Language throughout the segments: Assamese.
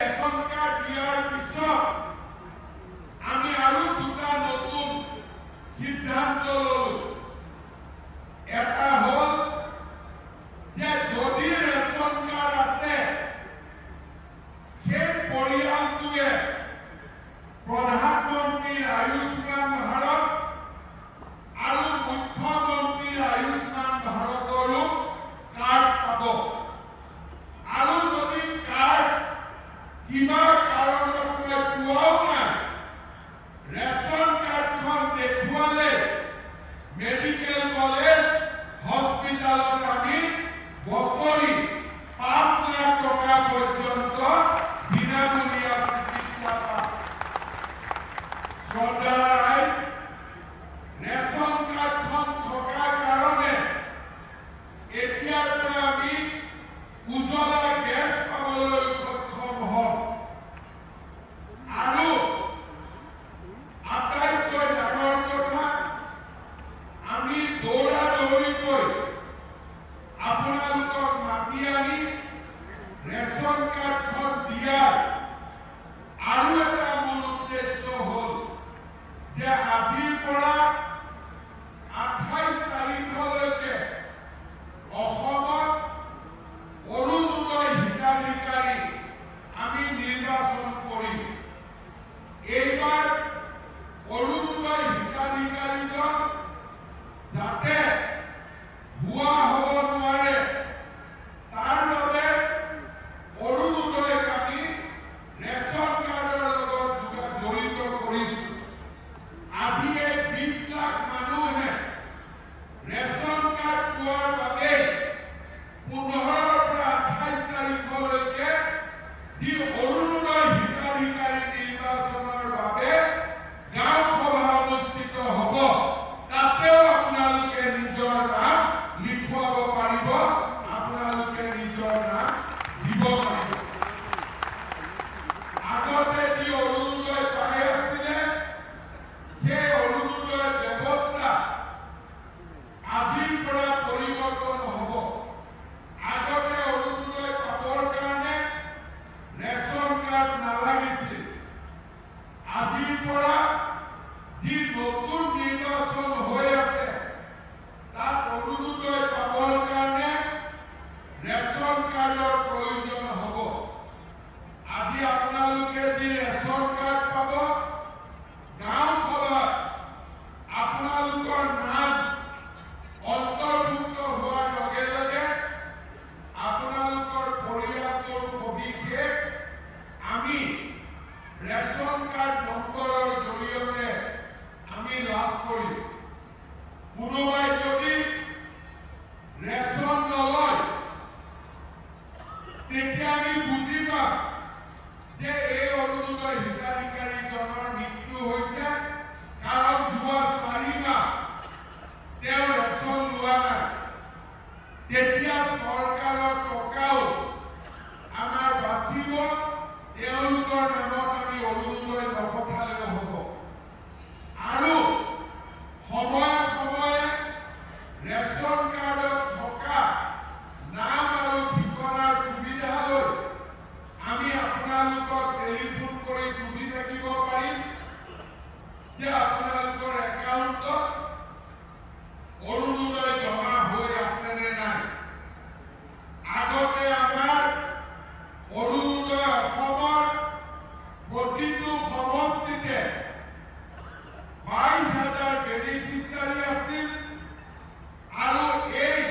ৰেচন কাৰ্ড দিয়াৰ পিছত আমি আৰু দুটা নতুন সিদ্ধান্ত ললো। এটা হ'ল যে যদি ৰেচন কাৰ্ড আছে সেই পৰিয়ালটোৱে প্ৰধানমন্ত্ৰীৰ আয়ুষ্মান ভাৰত আৰু মুখ্যমন্ত্ৰীৰ আয়ুষ্মান ভাৰতৰো কাৰ্ড পাব। আৰু যদি কাৰ্ড কিবা কাৰণত পোৱাও নাই, ৰেচন কাৰ্ডখন দেখুৱালে মেডিকেল কলেজ হস্পিটালত আমি বছৰি 5 লাখ টকা পৰ্যন্ত বিনামূলীয়া চিকিৎসা পাম। শ্ৰদ্ধাৰ ৰেচন কাৰ্ডখন থকাৰ কাৰণে এতিয়াৰ পৰা আমি উজ্বলা গেছ পাবলৈ সক্ষম হম। আৰু আটাইতকৈ ডাঙৰ কথা, আমি দৌৰা দৌৰিকৈ আপোনালোকক মাতি আনি ৰেচন কাৰ্ডখন দিয়াৰ আৰু এটা মূল উদ্দেশ্য হ'ল যে আজিৰ পৰা 28 তাৰিখলৈকে অসমত অৰুণোদয় হিতাধিকাৰী আমি নিৰ্বাচন কৰিম। এইবাৰ অৰুণোদয় হিতাধিকাৰীজন যাতে ভুৱা হ'ব নোৱাৰে তাৰ বাবে অৰুণোদয়ক আমি ৰেচন কাৰ্ডৰ লগত জড়িত কৰিছো। আজি এই 20 লাখ মানুহে ৰেচন কাৰ্ড পোৱাৰ বাবে 15 পৰা 28 তাৰিখলৈকে যি অৰুণোদয় হিতাধিকাৰী নিৰ্বাচনৰ বাবে গাঁও সভা অনুষ্ঠিত হ'ব, তাতেও আপোনালোকে নিজৰ নাম লিখুৱাব পাৰিব, আপোনালোকে নিজৰ নাম দিব পাৰিব। আগতে যি অৰুণোদয় পাই আছিলে সেই অৰুণোদয় ব্যৱস্থা আজিৰ পৰা পৰিৱৰ্তন হ'ব। আগতে অৰুণোদয় পাবৰ কাৰণে ৰেচন কাৰ্ড নালাগিছিল। আজিৰ পৰা যি নতুন নিৰ্বাচন হৈ আছে তাত অৰুণোদয় পাবৰ কাৰণে ৰেচন কাৰ্ডৰ প্ৰয়োজন হ'ব। আজি আপোনালোকে যি ৰেচন কাৰ্ড পাব, গাঁও সভাত আপোনালোকৰ নাম অন্তৰ্ভুক্ত হোৱাৰ লগে লগে আপোনালোকৰ পৰিয়ালটোৰ সবিশেষ আমি ৰেচন কাৰ্ড নম্বৰৰ জৰিয়তে আমি লাভ কৰিম। কোনোবাই যদি ৰেচন নলয় তেতিয়া আমি বুজি পাম যে এই অৰুণোদয় হিতাধিকাৰীজনৰ মৃত্যু হৈছে, কাৰণ যোৱা 4 মাহ তেওঁ ৰেচন লোৱা নাই। তেতিয়া চৰকাৰৰ টকাও আমাৰ বাচিব, তেওঁলোকৰ নামত আমি অৰুণোদয় নপঠালেও হ'ব। আৰু সময়ে সময়ে ৰেচন কাৰ্ডত থকা নাম আৰু ঠিকনাৰ সুবিধা লৈ আমি আপোনালোকক টেলিফোন কৰি সুধি থাকিব পাৰিম যে আপোনালোকৰ একাউণ্টত অৰুণোদয় জমা হৈ আছে নে নাই। আগতে আমাৰ অৰুণোদয় অসমৰ প্ৰতিটো সমষ্টিতে 22,000 বেনিফিচিয়াৰী আছিল। আৰু এই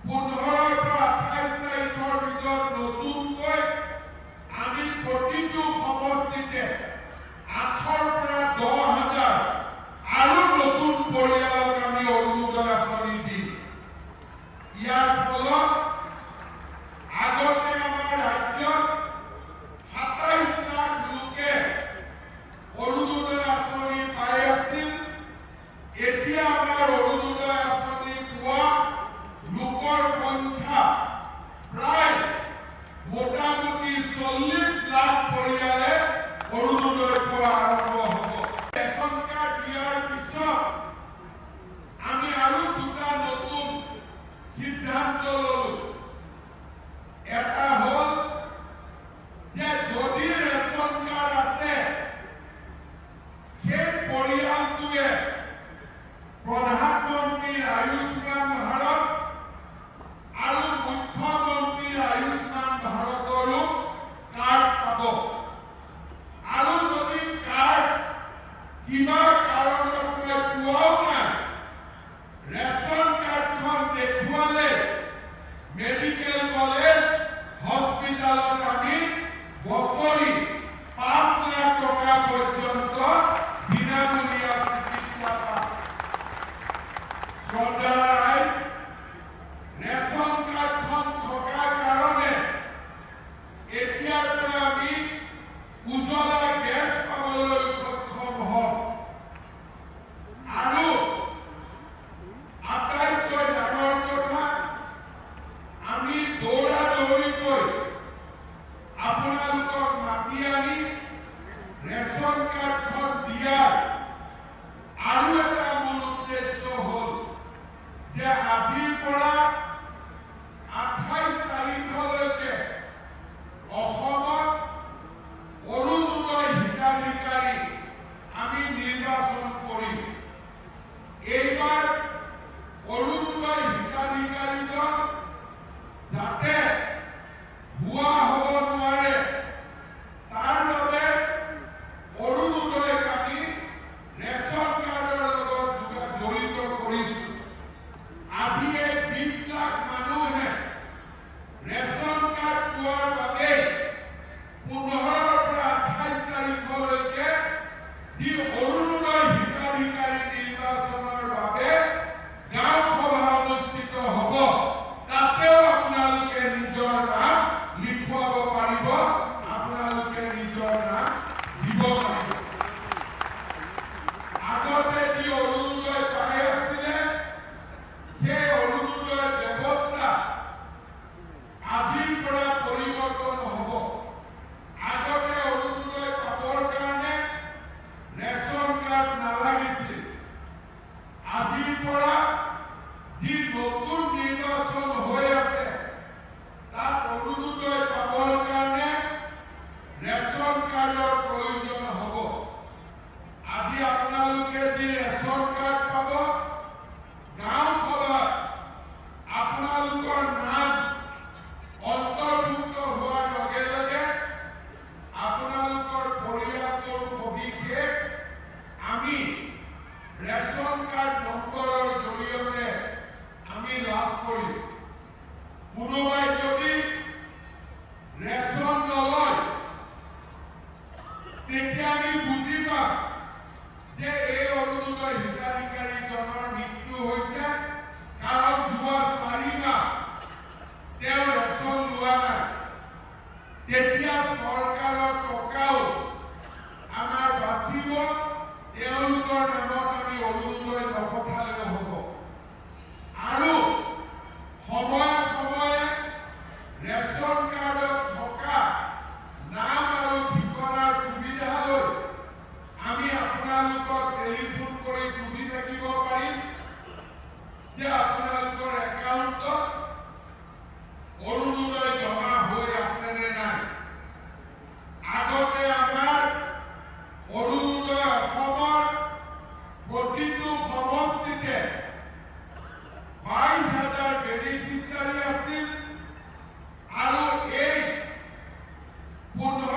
15 পৰা 28 তাৰিখৰ ভিতৰত নতুনকৈ আমি প্ৰতিটো সমষ্টিতে 8,000 পৰা 10,000 আৰু নতুন পৰিয়ালক আমি অৰুণোদয় আঁচনি দিম। ইয়াৰ ফলত আগতে আমাৰ ৰাজ্যত 27 লাখ লোকে অৰুণোদয় আঁচনি পাই আছিল। এতিয়া আমাৰ অৰুণোদয় আঁচনি পোৱা লোকৰ সংখ্যা প্ৰায় মোটামুটি 40 লাখ পৰিয়ালে অৰুণোদয় পোৱা আৰম্ভ হ'ব। ৰেচন কাৰ্ড দিয়াৰ পিছত আমি আৰু দুটা নতুন সিদ্ধান্ত ললো। এটা হ'ল উজ্বলা গেছ পাবলৈ সক্ষম হওক আৰু আটাইতকৈ ডাঙৰ কথা আমি দৌৰা দৌৰিকৈ আপোনালোকক মাতি আনি ৰেচন কাৰ্ডখন দিয়াৰ আৰু এটা মূল উদ্দেশ্য হ'ল যে আজিৰ পৰা 28 তাৰিখলৈকে অসমত অৰুণোদয় হিতাধিকাৰী আমি নিৰ্বাচন কৰিম। এইবাৰ অৰুণোদয় হিতাধিকাৰীজন যাতে ভুৱা হ'ব নোৱাৰে তাৰ বাবে অৰুণোদয়ক আমি ৰেচন কাৰ্ডৰ লগত জড়িত কৰিছোঁ। আজি এই 20 লাখ মানুহে ৰেচন কাৰ্ড পোৱাৰ বাবে 15 পৰা 28 তাৰিখলৈকে যি অৰুণোদয় হিতাধিকাৰী নিৰ্বাচনৰ বাবে গাঁও সভা অনুষ্ঠিত হ'ব তাতেও আপোনালোকে নিজৰ নাম লিখুৱাব পাৰিব, আপোনালোকে নিজৰ নাম দিব পাৰিব। আগতে যি অৰুণোদয় পাই আছিলে সেই অৰুণোদয় ব্যৱস্থা আজিৰ পৰা পৰিৱৰ্তন হ'ব। আগতে অৰুণোদয় পাবৰ কাৰণে ৰেচন কাৰ্ড নালাগিছিল। আজিৰ পৰা যি নতুন নিৰ্বাচন হৈ আছে তাত অৰুণোদয় পাবৰ কাৰণে ৰেচন কাৰ্ডৰ প্ৰয়োজন হ'ব। আজি আপোনালোকে যি ৰেচন কাৰ্ড পাব গাঁও সভাত আপোনালোকৰ নাম অন্তৰ্ভুক্ত হোৱাৰ লগে লগে আপোনালোকৰ পৰিয়ালটোৰ সবিশেষ আমি ৰেচন কাৰ্ড নম্বৰৰ জৰিয়তে আমি লাভ কৰিম। কোনোবাই যদি ৰেচন নলয় তেতিয়া আমি বুজি পাম যে এই অৰুণোদয় হিতাধিকাৰীজনৰ মৃত্যু হৈছে কাৰণ যোৱা 4 মাহ তেওঁ ৰেচন লোৱা নাই। তেতিয়া চৰকাৰৰ টকাও আমাৰ বাচিব, তেওঁলোকৰ নামত আমি অৰুণোদয় নপঠালেও হ'ব। আৰু সময়ে সময়ে ৰেচন কাৰ্ডত থকা নাম আৰু ঠিকনাৰ সুবিধা লৈ আমি আপোনালোকক টেলিফোন কৰি সুধি থাকিব পাৰিম যে আপোনালোকৰ একাউণ্টত অৰুণোদয় জমা হৈ আছে নে নাই। আগতে আমাৰ অৰুণোদয় অসমৰ প্ৰতিটো সমষ্টিতে 22,000 বেনিফিচিয়াৰী আছিল আৰু এই 15